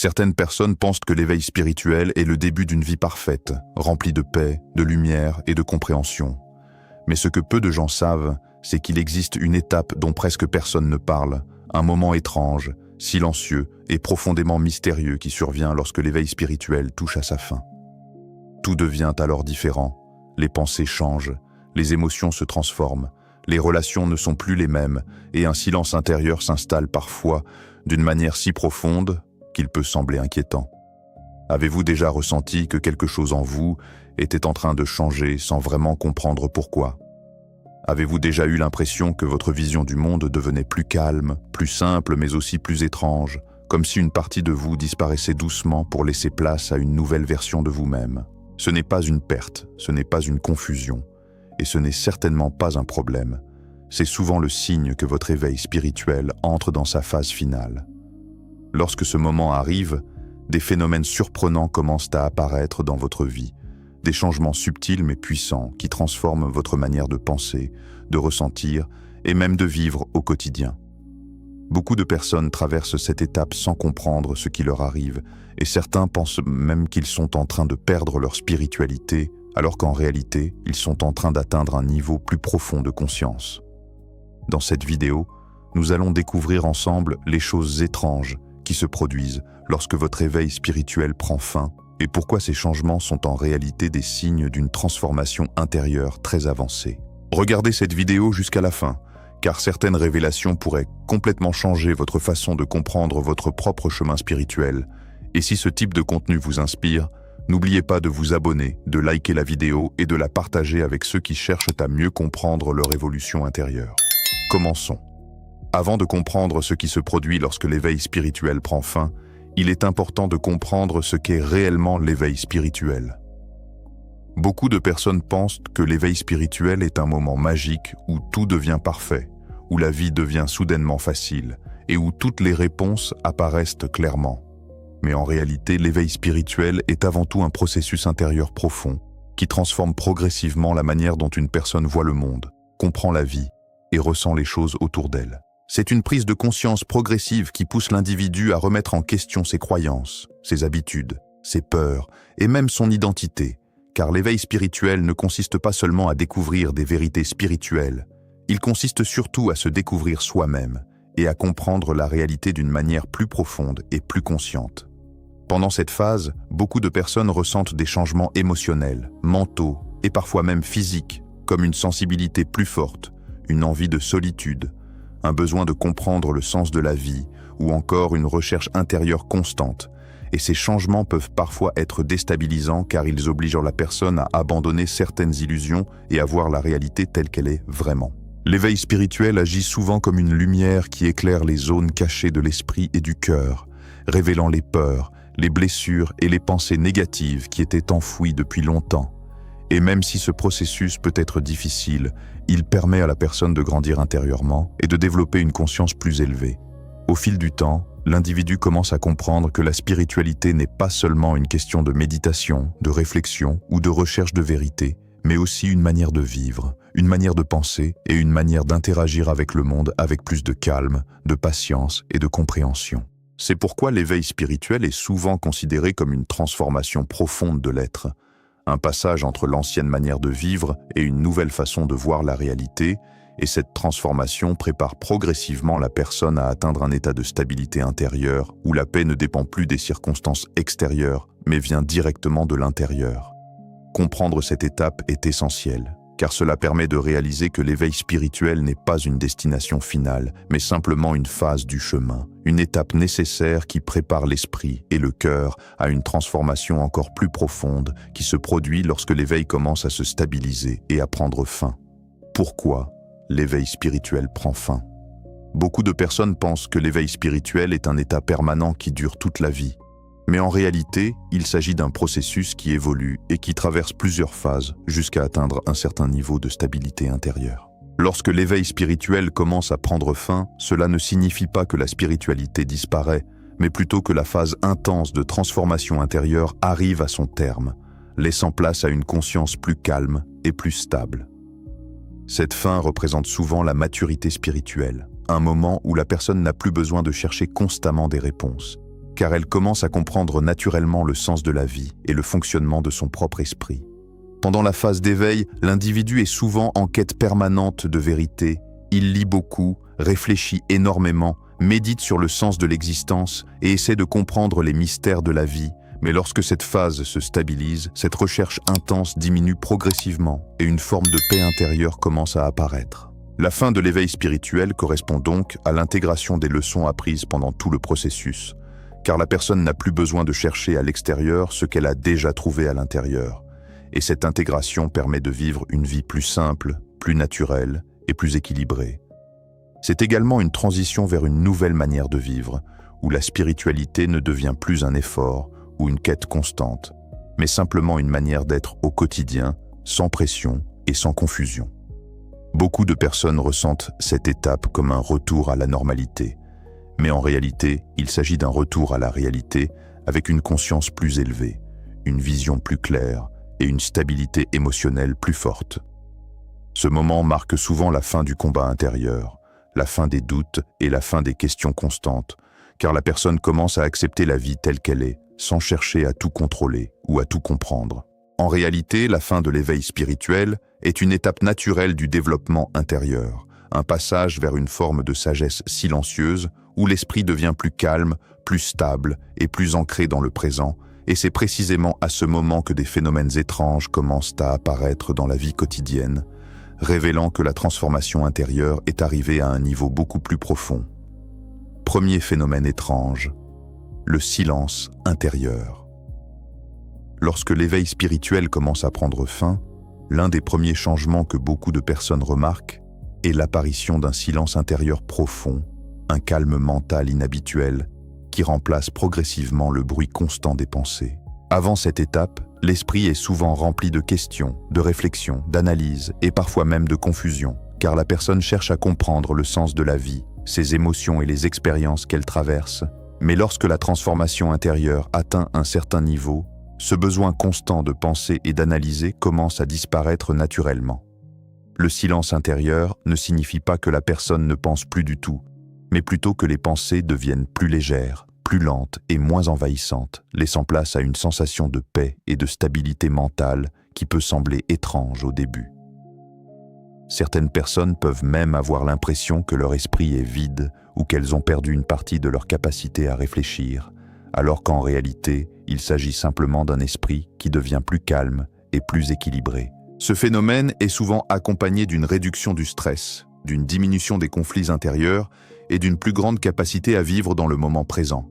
Certaines personnes pensent que l'éveil spirituel est le début d'une vie parfaite, remplie de paix, de lumière et de compréhension. Mais ce que peu de gens savent, c'est qu'il existe une étape dont presque personne ne parle, un moment étrange, silencieux et profondément mystérieux qui survient lorsque l'éveil spirituel touche à sa fin. Tout devient alors différent, les pensées changent, les émotions se transforment, les relations ne sont plus les mêmes et un silence intérieur s'installe parfois d'une manière si profonde qu'il peut sembler inquiétant. Avez-vous déjà ressenti que quelque chose en vous était en train de changer sans vraiment comprendre pourquoi? Avez-vous déjà eu l'impression que votre vision du monde devenait plus calme, plus simple mais aussi plus étrange, comme si une partie de vous disparaissait doucement pour laisser place à une nouvelle version de vous-même? Ce n'est pas une perte, ce n'est pas une confusion, et ce n'est certainement pas un problème. C'est souvent le signe que votre éveil spirituel entre dans sa phase finale. Lorsque ce moment arrive, des phénomènes surprenants commencent à apparaître dans votre vie, des changements subtils mais puissants qui transforment votre manière de penser, de ressentir et même de vivre au quotidien. Beaucoup de personnes traversent cette étape sans comprendre ce qui leur arrive, et certains pensent même qu'ils sont en train de perdre leur spiritualité, alors qu'en réalité, ils sont en train d'atteindre un niveau plus profond de conscience. Dans cette vidéo, nous allons découvrir ensemble les choses étranges qui se produisent lorsque votre éveil spirituel prend fin et pourquoi ces changements sont en réalité des signes d'une transformation intérieure très avancée. Regardez cette vidéo jusqu'à la fin, car certaines révélations pourraient complètement changer votre façon de comprendre votre propre chemin spirituel. Et si ce type de contenu vous inspire, n'oubliez pas de vous abonner, de liker la vidéo et de la partager avec ceux qui cherchent à mieux comprendre leur évolution intérieure. Commençons. Avant de comprendre ce qui se produit lorsque l'éveil spirituel prend fin, il est important de comprendre ce qu'est réellement l'éveil spirituel. Beaucoup de personnes pensent que l'éveil spirituel est un moment magique où tout devient parfait, où la vie devient soudainement facile et où toutes les réponses apparaissent clairement. Mais en réalité, l'éveil spirituel est avant tout un processus intérieur profond qui transforme progressivement la manière dont une personne voit le monde, comprend la vie et ressent les choses autour d'elle. C'est une prise de conscience progressive qui pousse l'individu à remettre en question ses croyances, ses habitudes, ses peurs et même son identité, car l'éveil spirituel ne consiste pas seulement à découvrir des vérités spirituelles, il consiste surtout à se découvrir soi-même et à comprendre la réalité d'une manière plus profonde et plus consciente. Pendant cette phase, beaucoup de personnes ressentent des changements émotionnels, mentaux et parfois même physiques, comme une sensibilité plus forte, une envie de solitude, un besoin de comprendre le sens de la vie ou encore une recherche intérieure constante. Et ces changements peuvent parfois être déstabilisants car ils obligent la personne à abandonner certaines illusions et à voir la réalité telle qu'elle est vraiment. L'éveil spirituel agit souvent comme une lumière qui éclaire les zones cachées de l'esprit et du cœur, révélant les peurs, les blessures et les pensées négatives qui étaient enfouies depuis longtemps. Et même si ce processus peut être difficile, il permet à la personne de grandir intérieurement et de développer une conscience plus élevée. Au fil du temps, l'individu commence à comprendre que la spiritualité n'est pas seulement une question de méditation, de réflexion ou de recherche de vérité, mais aussi une manière de vivre, une manière de penser et une manière d'interagir avec le monde avec plus de calme, de patience et de compréhension. C'est pourquoi l'éveil spirituel est souvent considéré comme une transformation profonde de l'être, un passage entre l'ancienne manière de vivre et une nouvelle façon de voir la réalité, et cette transformation prépare progressivement la personne à atteindre un état de stabilité intérieure où la paix ne dépend plus des circonstances extérieures, mais vient directement de l'intérieur. Comprendre cette étape est essentiel, car cela permet de réaliser que l'éveil spirituel n'est pas une destination finale, mais simplement une phase du chemin, une étape nécessaire qui prépare l'esprit et le cœur à une transformation encore plus profonde qui se produit lorsque l'éveil commence à se stabiliser et à prendre fin. Pourquoi l'éveil spirituel prend fin? Beaucoup de personnes pensent que l'éveil spirituel est un état permanent qui dure toute la vie. Mais en réalité, il s'agit d'un processus qui évolue et qui traverse plusieurs phases jusqu'à atteindre un certain niveau de stabilité intérieure. Lorsque l'éveil spirituel commence à prendre fin, cela ne signifie pas que la spiritualité disparaît, mais plutôt que la phase intense de transformation intérieure arrive à son terme, laissant place à une conscience plus calme et plus stable. Cette fin représente souvent la maturité spirituelle, un moment où la personne n'a plus besoin de chercher constamment des réponses, car elle commence à comprendre naturellement le sens de la vie et le fonctionnement de son propre esprit. Pendant la phase d'éveil, l'individu est souvent en quête permanente de vérité. Il lit beaucoup, réfléchit énormément, médite sur le sens de l'existence et essaie de comprendre les mystères de la vie. Mais lorsque cette phase se stabilise, cette recherche intense diminue progressivement et une forme de paix intérieure commence à apparaître. La fin de l'éveil spirituel correspond donc à l'intégration des leçons apprises pendant tout le processus, car la personne n'a plus besoin de chercher à l'extérieur ce qu'elle a déjà trouvé à l'intérieur. Et cette intégration permet de vivre une vie plus simple, plus naturelle et plus équilibrée. C'est également une transition vers une nouvelle manière de vivre, où la spiritualité ne devient plus un effort ou une quête constante, mais simplement une manière d'être au quotidien, sans pression et sans confusion. Beaucoup de personnes ressentent cette étape comme un retour à la normalité, mais en réalité, il s'agit d'un retour à la réalité avec une conscience plus élevée, une vision plus claire et une stabilité émotionnelle plus forte. Ce moment marque souvent la fin du combat intérieur, la fin des doutes et la fin des questions constantes, car la personne commence à accepter la vie telle qu'elle est, sans chercher à tout contrôler ou à tout comprendre. En réalité, la fin de l'éveil spirituel est une étape naturelle du développement intérieur, un passage vers une forme de sagesse silencieuse où l'esprit devient plus calme, plus stable et plus ancré dans le présent, et c'est précisément à ce moment que des phénomènes étranges commencent à apparaître dans la vie quotidienne, révélant que la transformation intérieure est arrivée à un niveau beaucoup plus profond. Premier phénomène étrange, le silence intérieur. Lorsque l'éveil spirituel commence à prendre fin, l'un des premiers changements que beaucoup de personnes remarquent est l'apparition d'un silence intérieur profond, un calme mental inhabituel qui remplace progressivement le bruit constant des pensées. Avant cette étape, l'esprit est souvent rempli de questions, de réflexions, d'analyses et parfois même de confusion, car la personne cherche à comprendre le sens de la vie, ses émotions et les expériences qu'elle traverse. Mais lorsque la transformation intérieure atteint un certain niveau, ce besoin constant de penser et d'analyser commence à disparaître naturellement. Le silence intérieur ne signifie pas que la personne ne pense plus du tout, mais plutôt que les pensées deviennent plus légères, plus lentes et moins envahissantes, laissant place à une sensation de paix et de stabilité mentale qui peut sembler étrange au début. Certaines personnes peuvent même avoir l'impression que leur esprit est vide ou qu'elles ont perdu une partie de leur capacité à réfléchir, alors qu'en réalité, il s'agit simplement d'un esprit qui devient plus calme et plus équilibré. Ce phénomène est souvent accompagné d'une réduction du stress, d'une diminution des conflits intérieurs et d'une plus grande capacité à vivre dans le moment présent,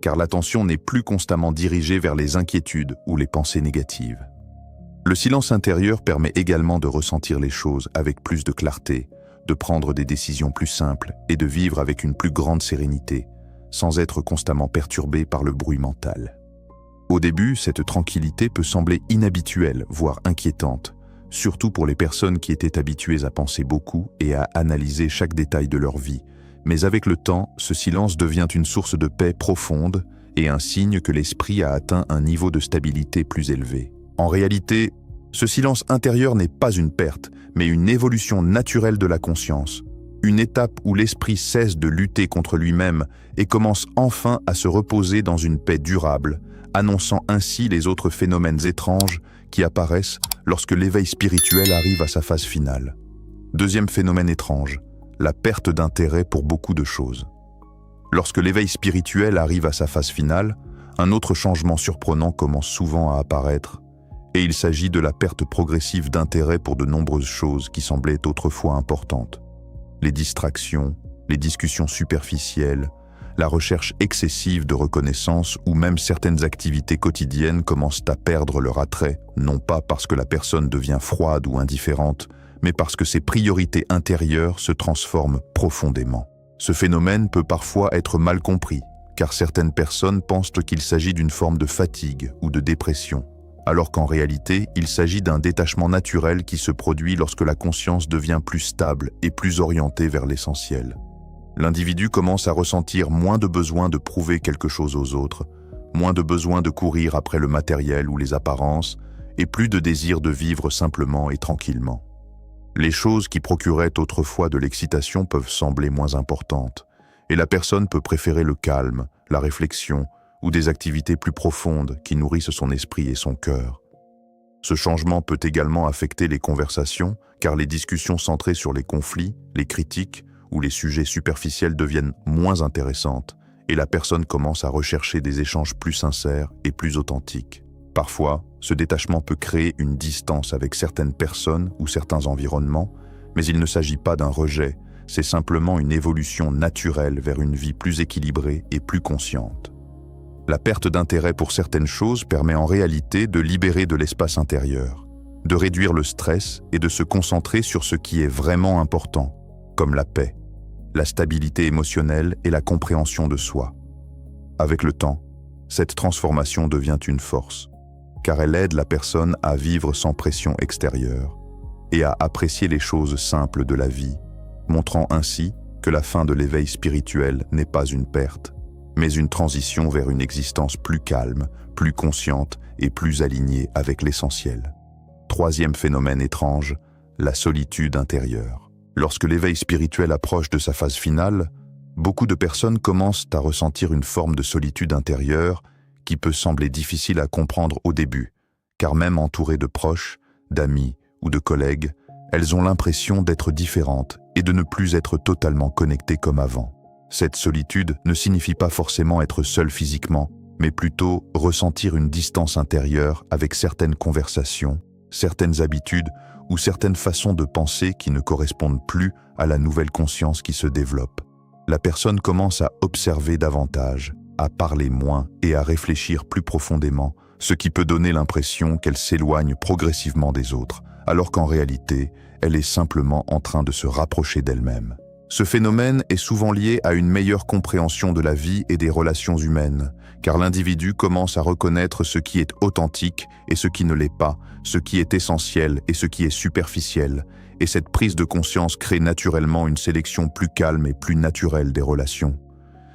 car l'attention n'est plus constamment dirigée vers les inquiétudes ou les pensées négatives. Le silence intérieur permet également de ressentir les choses avec plus de clarté, de prendre des décisions plus simples et de vivre avec une plus grande sérénité, sans être constamment perturbé par le bruit mental. Au début, cette tranquillité peut sembler inhabituelle, voire inquiétante, surtout pour les personnes qui étaient habituées à penser beaucoup et à analyser chaque détail de leur vie. Mais avec le temps, ce silence devient une source de paix profonde et un signe que l'esprit a atteint un niveau de stabilité plus élevé. En réalité, ce silence intérieur n'est pas une perte, mais une évolution naturelle de la conscience, une étape où l'esprit cesse de lutter contre lui-même et commence enfin à se reposer dans une paix durable, annonçant ainsi les autres phénomènes étranges qui apparaissent lorsque l'éveil spirituel arrive à sa phase finale. Deuxième phénomène étrange, la perte d'intérêt pour beaucoup de choses. Lorsque l'éveil spirituel arrive à sa phase finale, un autre changement surprenant commence souvent à apparaître, et il s'agit de la perte progressive d'intérêt pour de nombreuses choses qui semblaient autrefois importantes. Les distractions, les discussions superficielles, la recherche excessive de reconnaissance ou même certaines activités quotidiennes commencent à perdre leur attrait, non pas parce que la personne devient froide ou indifférente, mais parce que ses priorités intérieures se transforment profondément. Ce phénomène peut parfois être mal compris, car certaines personnes pensent qu'il s'agit d'une forme de fatigue ou de dépression, alors qu'en réalité, il s'agit d'un détachement naturel qui se produit lorsque la conscience devient plus stable et plus orientée vers l'essentiel. L'individu commence à ressentir moins de besoin de prouver quelque chose aux autres, moins de besoin de courir après le matériel ou les apparences, et plus de désir de vivre simplement et tranquillement. Les choses qui procuraient autrefois de l'excitation peuvent sembler moins importantes, et la personne peut préférer le calme, la réflexion ou des activités plus profondes qui nourrissent son esprit et son cœur. Ce changement peut également affecter les conversations, car les discussions centrées sur les conflits, les critiques ou les sujets superficiels deviennent moins intéressantes et la personne commence à rechercher des échanges plus sincères et plus authentiques. Parfois, ce détachement peut créer une distance avec certaines personnes ou certains environnements, mais il ne s'agit pas d'un rejet, c'est simplement une évolution naturelle vers une vie plus équilibrée et plus consciente. La perte d'intérêt pour certaines choses permet en réalité de libérer de l'espace intérieur, de réduire le stress et de se concentrer sur ce qui est vraiment important, comme la paix, la stabilité émotionnelle et la compréhension de soi. Avec le temps, cette transformation devient une force, car elle aide la personne à vivre sans pression extérieure et à apprécier les choses simples de la vie, montrant ainsi que la fin de l'éveil spirituel n'est pas une perte, mais une transition vers une existence plus calme, plus consciente et plus alignée avec l'essentiel. Troisième phénomène étrange, la solitude intérieure. Lorsque l'éveil spirituel approche de sa phase finale, beaucoup de personnes commencent à ressentir une forme de solitude intérieure qui peut sembler difficile à comprendre au début, car même entourées de proches, d'amis ou de collègues, elles ont l'impression d'être différentes et de ne plus être totalement connectées comme avant. Cette solitude ne signifie pas forcément être seul physiquement, mais plutôt ressentir une distance intérieure avec certaines conversations, certaines habitudes ou certaines façons de penser qui ne correspondent plus à la nouvelle conscience qui se développe. La personne commence à observer davantage, à parler moins et à réfléchir plus profondément, ce qui peut donner l'impression qu'elle s'éloigne progressivement des autres, alors qu'en réalité, elle est simplement en train de se rapprocher d'elle-même. Ce phénomène est souvent lié à une meilleure compréhension de la vie et des relations humaines, car l'individu commence à reconnaître ce qui est authentique et ce qui ne l'est pas, ce qui est essentiel et ce qui est superficiel, et cette prise de conscience crée naturellement une sélection plus calme et plus naturelle des relations.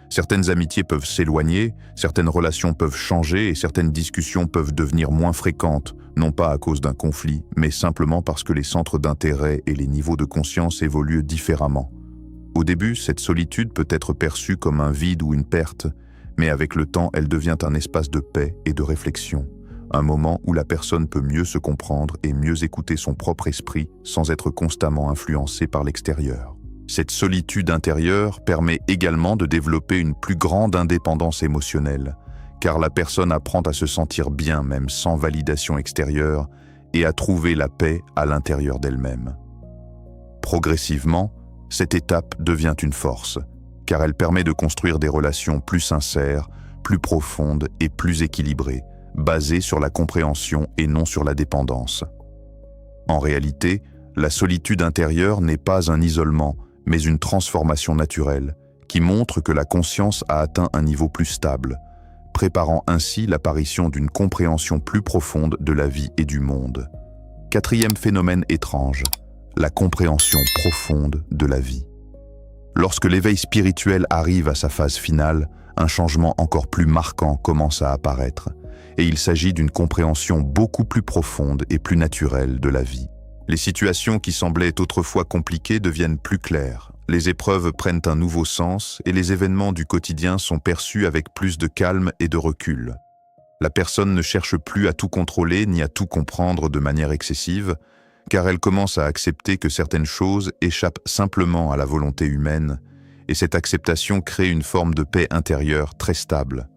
Certaines amitiés peuvent s'éloigner, certaines relations peuvent changer et certaines discussions peuvent devenir moins fréquentes, non pas à cause d'un conflit, mais simplement parce que les centres d'intérêt et les niveaux de conscience évoluent différemment. Au début, cette solitude peut être perçue comme un vide ou une perte, mais avec le temps, elle devient un espace de paix et de réflexion, un moment où la personne peut mieux se comprendre et mieux écouter son propre esprit sans être constamment influencée par l'extérieur. Cette solitude intérieure permet également de développer une plus grande indépendance émotionnelle, car la personne apprend à se sentir bien même sans validation extérieure et à trouver la paix à l'intérieur d'elle-même. Progressivement, cette étape devient une force, car elle permet de construire des relations plus sincères, plus profondes et plus équilibrées, basées sur la compréhension et non sur la dépendance. En réalité, la solitude intérieure n'est pas un isolement, mais une transformation naturelle, qui montre que la conscience a atteint un niveau plus stable, préparant ainsi l'apparition d'une compréhension plus profonde de la vie et du monde. Quatrième phénomène étrange, la compréhension profonde de la vie. Lorsque l'éveil spirituel arrive à sa phase finale, un changement encore plus marquant commence à apparaître, et il s'agit d'une compréhension beaucoup plus profonde et plus naturelle de la vie. Les situations qui semblaient autrefois compliquées deviennent plus claires, les épreuves prennent un nouveau sens et les événements du quotidien sont perçus avec plus de calme et de recul. La personne ne cherche plus à tout contrôler ni à tout comprendre de manière excessive, car elle commence à accepter que certaines choses échappent simplement à la volonté humaine, et cette acceptation crée une forme de paix intérieure très stable.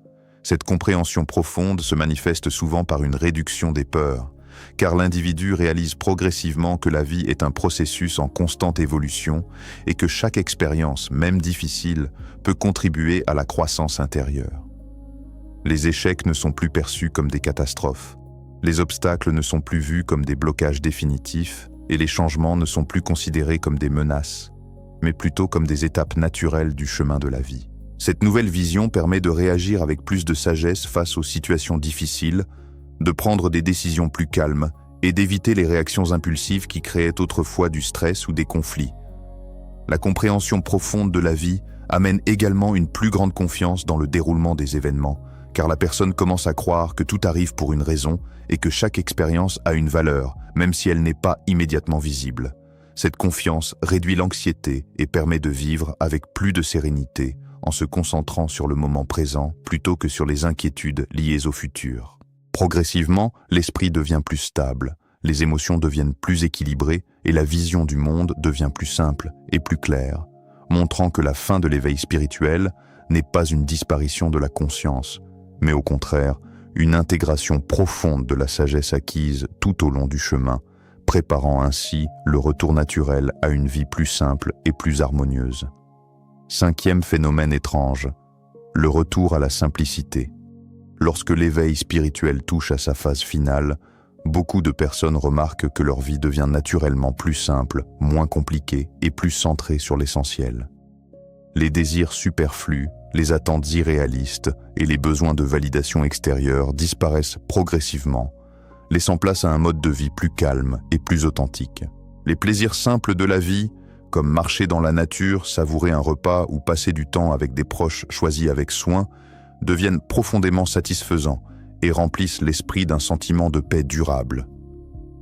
Cette compréhension profonde se manifeste souvent par une réduction des peurs, car l'individu réalise progressivement que la vie est un processus en constante évolution et que chaque expérience, même difficile, peut contribuer à la croissance intérieure. Les échecs ne sont plus perçus comme des catastrophes. Les obstacles ne sont plus vus comme des blocages définitifs et les changements ne sont plus considérés comme des menaces, mais plutôt comme des étapes naturelles du chemin de la vie. Cette nouvelle vision permet de réagir avec plus de sagesse face aux situations difficiles, de prendre des décisions plus calmes et d'éviter les réactions impulsives qui créaient autrefois du stress ou des conflits. La compréhension profonde de la vie amène également une plus grande confiance dans le déroulement des événements, car la personne commence à croire que tout arrive pour une raison et que chaque expérience a une valeur, même si elle n'est pas immédiatement visible. Cette confiance réduit l'anxiété et permet de vivre avec plus de sérénité, en se concentrant sur le moment présent plutôt que sur les inquiétudes liées au futur. Progressivement, l'esprit devient plus stable, les émotions deviennent plus équilibrées et la vision du monde devient plus simple et plus claire, montrant que la fin de l'éveil spirituel n'est pas une disparition de la conscience, mais au contraire, une intégration profonde de la sagesse acquise tout au long du chemin, préparant ainsi le retour naturel à une vie plus simple et plus harmonieuse. Cinquième phénomène étrange, le retour à la simplicité. Lorsque l'éveil spirituel touche à sa phase finale, beaucoup de personnes remarquent que leur vie devient naturellement plus simple, moins compliquée et plus centrée sur l'essentiel. Les désirs superflus, les attentes irréalistes et les besoins de validation extérieure disparaissent progressivement, laissant place à un mode de vie plus calme et plus authentique. Les plaisirs simples de la vie, comme marcher dans la nature, savourer un repas ou passer du temps avec des proches choisis avec soin, deviennent profondément satisfaisants et remplissent l'esprit d'un sentiment de paix durable.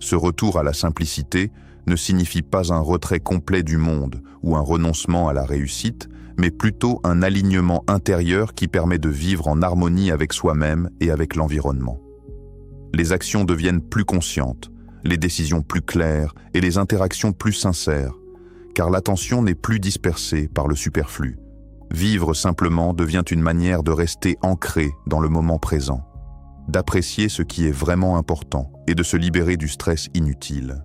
Ce retour à la simplicité ne signifie pas un retrait complet du monde ou un renoncement à la réussite, mais plutôt un alignement intérieur qui permet de vivre en harmonie avec soi-même et avec l'environnement. Les actions deviennent plus conscientes, les décisions plus claires et les interactions plus sincères, car l'attention n'est plus dispersée par le superflu. Vivre simplement devient une manière de rester ancré dans le moment présent, d'apprécier ce qui est vraiment important et de se libérer du stress inutile.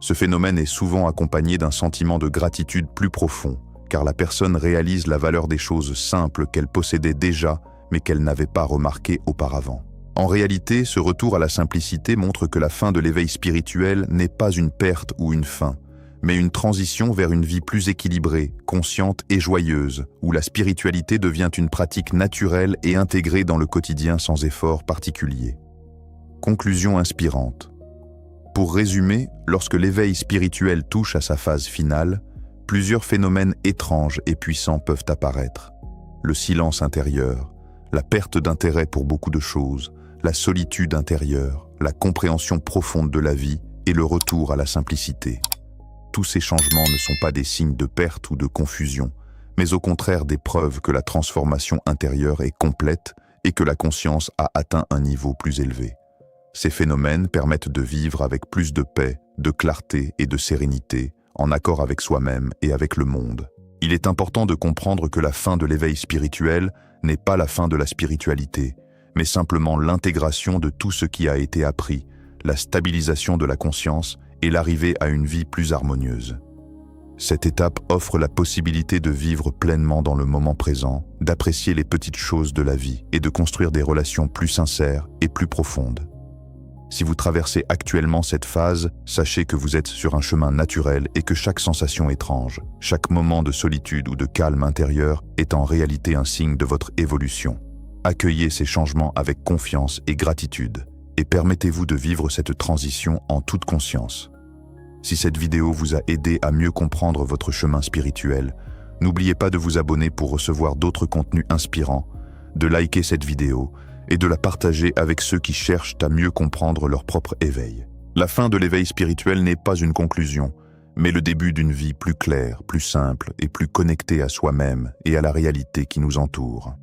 Ce phénomène est souvent accompagné d'un sentiment de gratitude plus profond, car la personne réalise la valeur des choses simples qu'elle possédait déjà, mais qu'elle n'avait pas remarquées auparavant. En réalité, ce retour à la simplicité montre que la fin de l'éveil spirituel n'est pas une perte ou une fin, mais une transition vers une vie plus équilibrée, consciente et joyeuse, où la spiritualité devient une pratique naturelle et intégrée dans le quotidien sans effort particulier. Conclusion inspirante. Pour résumer, lorsque l'éveil spirituel touche à sa phase finale, plusieurs phénomènes étranges et puissants peuvent apparaître. Le silence intérieur, la perte d'intérêt pour beaucoup de choses, la solitude intérieure, la compréhension profonde de la vie et le retour à la simplicité. Tous ces changements ne sont pas des signes de perte ou de confusion, mais au contraire des preuves que la transformation intérieure est complète et que la conscience a atteint un niveau plus élevé. Ces phénomènes permettent de vivre avec plus de paix, de clarté et de sérénité, en accord avec soi-même et avec le monde. Il est important de comprendre que la fin de l'éveil spirituel n'est pas la fin de la spiritualité, mais simplement l'intégration de tout ce qui a été appris, la stabilisation de la conscience et l'arrivée à une vie plus harmonieuse. Cette étape offre la possibilité de vivre pleinement dans le moment présent, d'apprécier les petites choses de la vie et de construire des relations plus sincères et plus profondes. Si vous traversez actuellement cette phase, sachez que vous êtes sur un chemin naturel et que chaque sensation étrange, chaque moment de solitude ou de calme intérieur est en réalité un signe de votre évolution. Accueillez ces changements avec confiance et gratitude et permettez-vous de vivre cette transition en toute conscience. Si cette vidéo vous a aidé à mieux comprendre votre chemin spirituel, n'oubliez pas de vous abonner pour recevoir d'autres contenus inspirants, de liker cette vidéo et de la partager avec ceux qui cherchent à mieux comprendre leur propre éveil. La fin de l'éveil spirituel n'est pas une conclusion, mais le début d'une vie plus claire, plus simple et plus connectée à soi-même et à la réalité qui nous entoure.